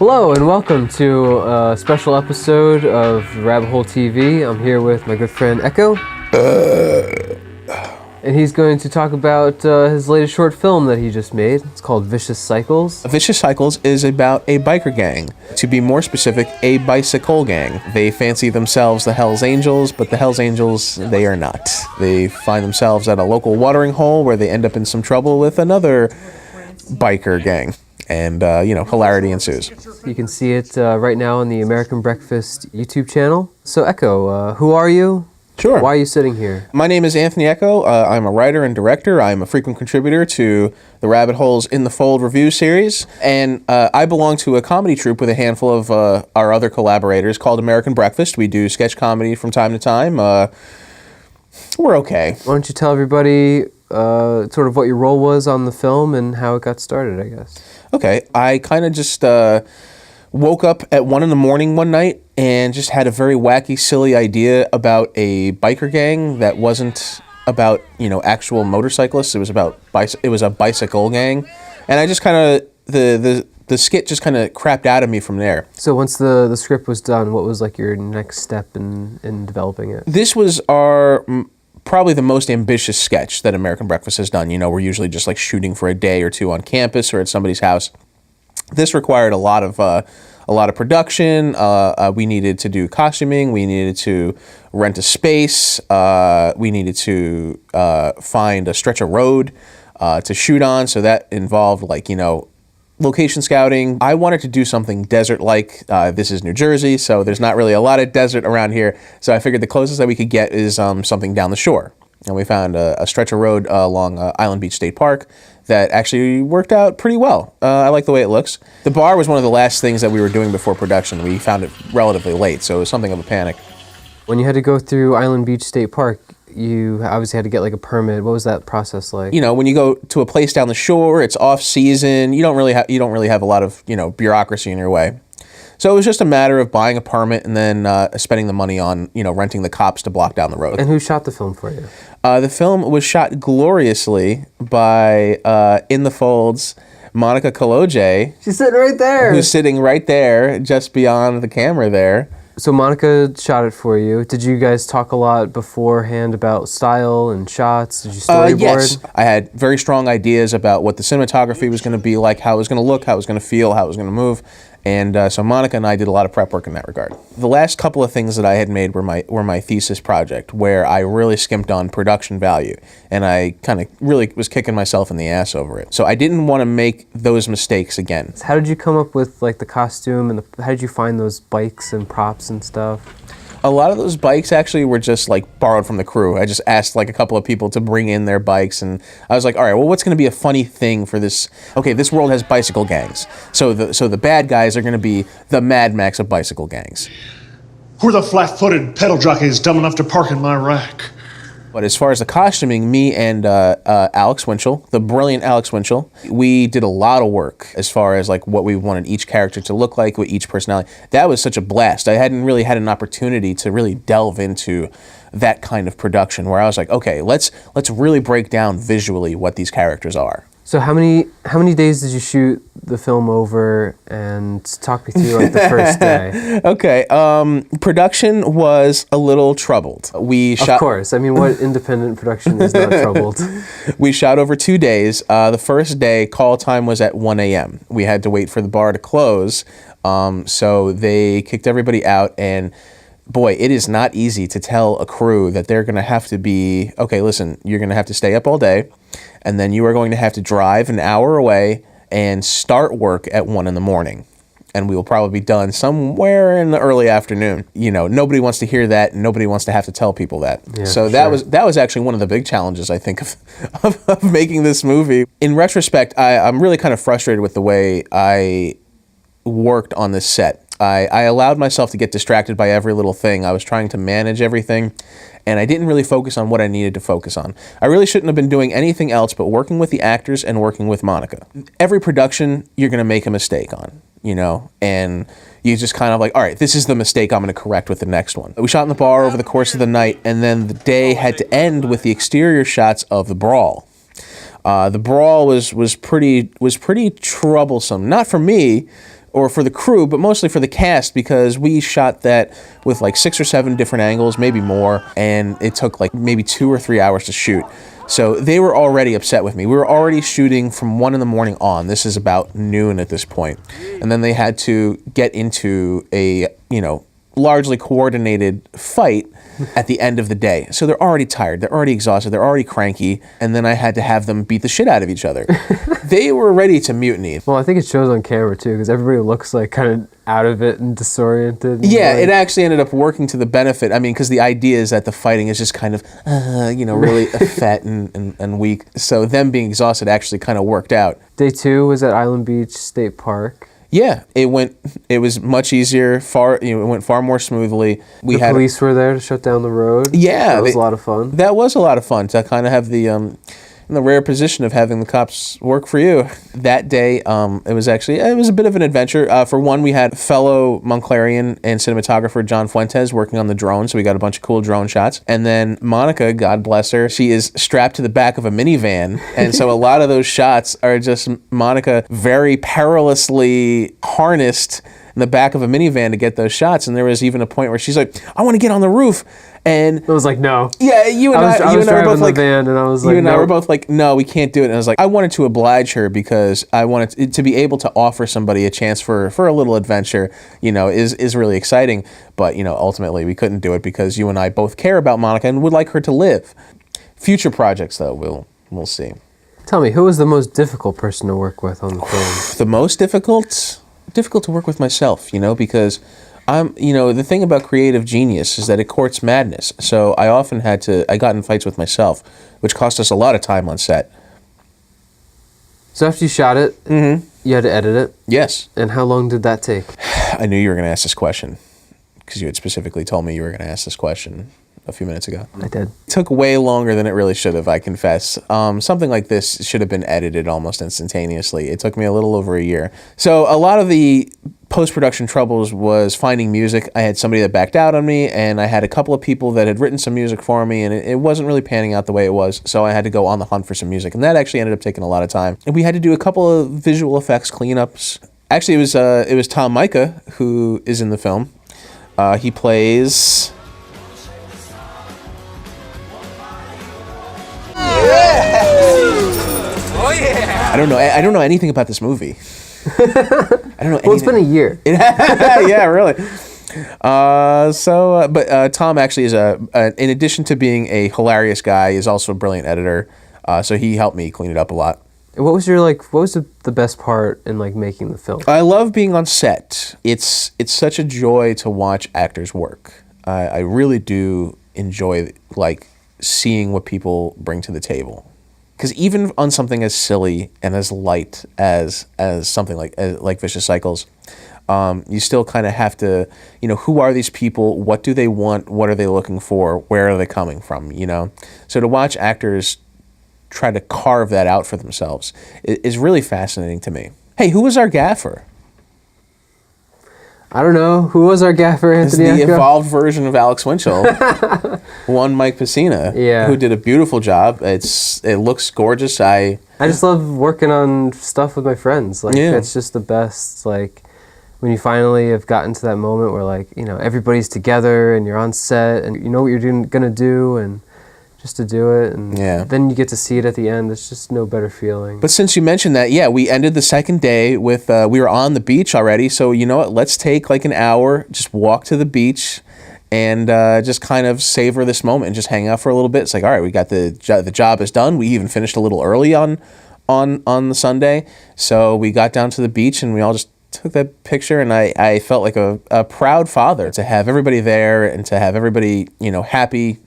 Hello and welcome to a special episode of Rabbit Hole TV. I'm here with my good friend Echo. And he's going to talk about his latest short film that he just made. It's called Vicious Cycles. Vicious Cycles is about a biker gang. To be more specific, a bicycle gang. They fancy themselves the Hells Angels, but the Hells Angels, they are not. They find themselves at a local watering hole where they end up in some trouble with another biker gang. And, hilarity ensues. You can see it right now on the American Breakfast YouTube channel. So Echo, who are you? Sure. Why are you sitting here? My name is Anthony Echo. I'm a writer and director. I'm a frequent contributor to the Rabbit Hole's In the Fold review series. And I belong to a comedy troupe with a handful of our other collaborators called American Breakfast. We do sketch comedy from time to time. We're okay. Why don't you tell everybody sort of what your role was on the film and how it got started, I guess. Okay. I kind of just woke up at 1 a.m. one night and just had a very wacky, silly idea about a biker gang that wasn't about, actual motorcyclists. It was a bicycle gang. And I just kind of, the skit just kind of crapped out of me from there. So once the script was done, what was like your next step in developing it? This was probably the most ambitious sketch that American Breakfast has done. We're usually just like shooting for a day or two on campus or at somebody's house. This required a lot of production. We needed to do costuming. We needed to rent a space. We needed to find a stretch of road to shoot on. So that involved location scouting. I wanted to do something desert-like. This is New Jersey, so there's not really a lot of desert around here. So I figured the closest that we could get is something down the shore. And we found a stretch of road along Island Beach State Park that actually worked out pretty well. I like the way it looks. The bar was one of the last things that we were doing before production. We found it relatively late, so it was something of a panic. When you had to go through Island Beach State Park, you obviously had to get like a permit. What was that process like? When you go to a place down the shore, it's off season. You don't really have a lot of bureaucracy in your way. So it was just a matter of buying a permit and then spending the money on renting the cops to block down the road. And who shot the film for you? The film was shot gloriously by In the Fold's Monika. She's sitting right there. Who's sitting right there, just beyond the camera there. So Monika shot it for you. Did you guys talk a lot beforehand about style and shots? Did you storyboard? Yes. I had very strong ideas about what the cinematography was going to be like, how it was going to look, how it was going to feel, how it was going to move. And so Monika and I did a lot of prep work in that regard. The last couple of things that I had made were my thesis project, where I really skimped on production value, and I kind of really was kicking myself in the ass over it. So I didn't want to make those mistakes again. How did you come up with like the costume and how did you find those bikes and props and stuff? A lot of those bikes actually were just like borrowed from the crew. I just asked like a couple of people to bring in their bikes, and I was like, all right, well, what's going to be a funny thing for this? Okay, this world has bicycle gangs. So the bad guys are going to be the Mad Max of bicycle gangs. Who are the flat-footed pedal jockeys dumb enough to park in my rack? But as far as the costuming, me and Alex Winchell, the brilliant Alex Winchell, we did a lot of work as far as like what we wanted each character to look like with each personality. That was such a blast. I hadn't really had an opportunity to really delve into that kind of production where I was like, okay, let's really break down visually what these characters are. So how many days did you shoot the film over, and talk me through like the first day? Okay, production was a little troubled. Of course, I mean, what independent production is not troubled? We shot over 2 days. The first day, call time was at 1 a.m. We had to wait for the bar to close, so they kicked everybody out, and boy, it is not easy to tell a crew that they're going to have to be, okay, listen, you're going to have to stay up all day, and then you are going to have to drive an hour away and start work at 1 a.m. And we will probably be done somewhere in the early afternoon. Nobody wants to hear that, and nobody wants to have to tell people that. Yeah, so that was actually one of the big challenges, I think, of making this movie. In retrospect, I'm really kind of frustrated with the way I worked on this set. I allowed myself to get distracted by every little thing. I was trying to manage everything, and I didn't really focus on what I needed to focus on. I really shouldn't have been doing anything else but working with the actors and working with Monika. Every production, you're going to make a mistake on, and you just kind of like, all right, this is the mistake I'm going to correct with the next one. We shot in the bar over the course of the night, and then the day had to end with the exterior shots of the Brawl. The Brawl was pretty troublesome. Not for me, or for the crew, but mostly for the cast, because we shot that with like 6 or 7 different angles, maybe more, and it took like maybe 2 or 3 hours to shoot. So they were already upset with me. We were already shooting from 1 in the morning on. This is about noon at this point. And then they had to get into a, largely coordinated fight at the end of the day. So they're already tired, they're already exhausted, they're already cranky, and then I had to have them beat the shit out of each other. They were ready to mutiny. Well, I think it shows on camera too, because everybody looks like kind of out of it and disoriented. Yeah, it actually ended up working to the benefit. I mean, because the idea is that the fighting is just kind of, really fat and weak. So them being exhausted actually kind of worked out. Day 2 was at Island Beach State Park. Yeah, it was much easier, it went far more smoothly. The police were there to shut down the road. Yeah. That was a lot of fun. That was a lot of fun to kind of have in the rare position of having the cops work for you. That day, it was a bit of an adventure. For one, we had fellow Monclarian and cinematographer John Fuentes working on the drone, so we got a bunch of cool drone shots. And then Monika, God bless her, she is strapped to the back of a minivan, and so a lot of those shots are just Monika very perilously harnessed in the back of a minivan to get those shots. And there was even a point where she's like, I want to get on the roof. And I was like, no. Yeah, you and I were both like, van and I was like, you and I were both like, no, we can't do it. And I was like, I wanted to oblige her because I wanted to be able to offer somebody a chance for a little adventure, is really exciting. But, ultimately we couldn't do it because you and I both care about Monika and would like her to live. Future projects, though, we'll see. Tell me, who was the most difficult person to work with on the film? The most difficult to work with myself, because the thing about creative genius is that it courts madness. So I often I got in fights with myself, which cost us a lot of time on set. So after you shot it, you had to edit it? Yes. And how long did that take? I knew you were going to ask this question because you had specifically told me you were going to ask this question a few minutes ago. I did. It took way longer than it really should have, I confess. Something like this should have been edited almost instantaneously. It took me a little over a year. So a lot of the post-production troubles was finding music. I had somebody that backed out on me, and I had a couple of people that had written some music for me, and it wasn't really panning out the way it was, so I had to go on the hunt for some music, and that actually ended up taking a lot of time. And we had to do a couple of visual effects cleanups. Actually, it was Tom Micah who is in the film. He plays... Oh yeah! I don't know anything about this movie. I don't know anything. Well, it's been a year. Yeah, really. But Tom actually is in addition to being a hilarious guy, is also a brilliant editor. So he helped me clean it up a lot. What was the best part in making the film? I love being on set. It's such a joy to watch actors work. I really do enjoy seeing what people bring to the table. Because even on something as silly and as light as something like Vicious Cycles, you still kind of have to, who are these people? What do they want? What are they looking for? Where are they coming from? So to watch actors try to carve that out for themselves is really fascinating to me. Hey, who was our gaffer? I don't know. Who was our gaffer, Anthony? It's the evolved version of Alex Winchell. One Mike Pacina, who did a beautiful job. It looks gorgeous. I just love working on stuff with my friends. It's just the best. When you finally have gotten to that moment where everybody's together and you're on set and you know what you're gonna do, and just to do it, and then you get to see it at the end. It's just no better feeling. But since you mentioned that, we ended the second day with, we were on the beach already, so you know what, let's take an hour, just walk to the beach, and just kind of savor this moment and just hang out for a little bit. It's all right, we got the job is done. We even finished a little early on the Sunday, so we got down to the beach and we all just took that picture, and I felt like a proud father to have everybody there and to have everybody, happy,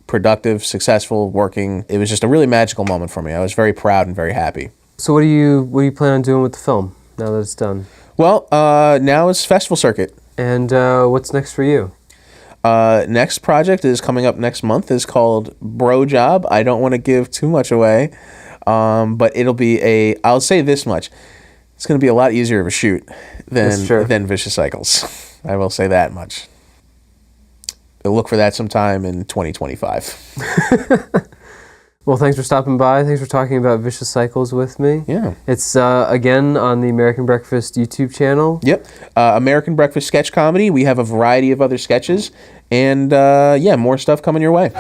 productive, successful, working. It was just a really magical moment for me. I was very proud and very happy. So what do you plan on doing with the film now that it's done? Well, now it's festival circuit. And what's next for you? Next project is coming up next month. Is called Bro Job. I don't want to give too much away, but it'll be I'll say this much. It's going to be a lot easier of a shoot than Vicious Cycles. I will say that much. Look for that sometime in 2025. Well, thanks for stopping by. Thanks for talking about Vicious Cycles with me. Yeah. It's, again, on the American Breakfast YouTube channel. Yep. American Breakfast Sketch Comedy. We have a variety of other sketches. And, yeah, more stuff coming your way.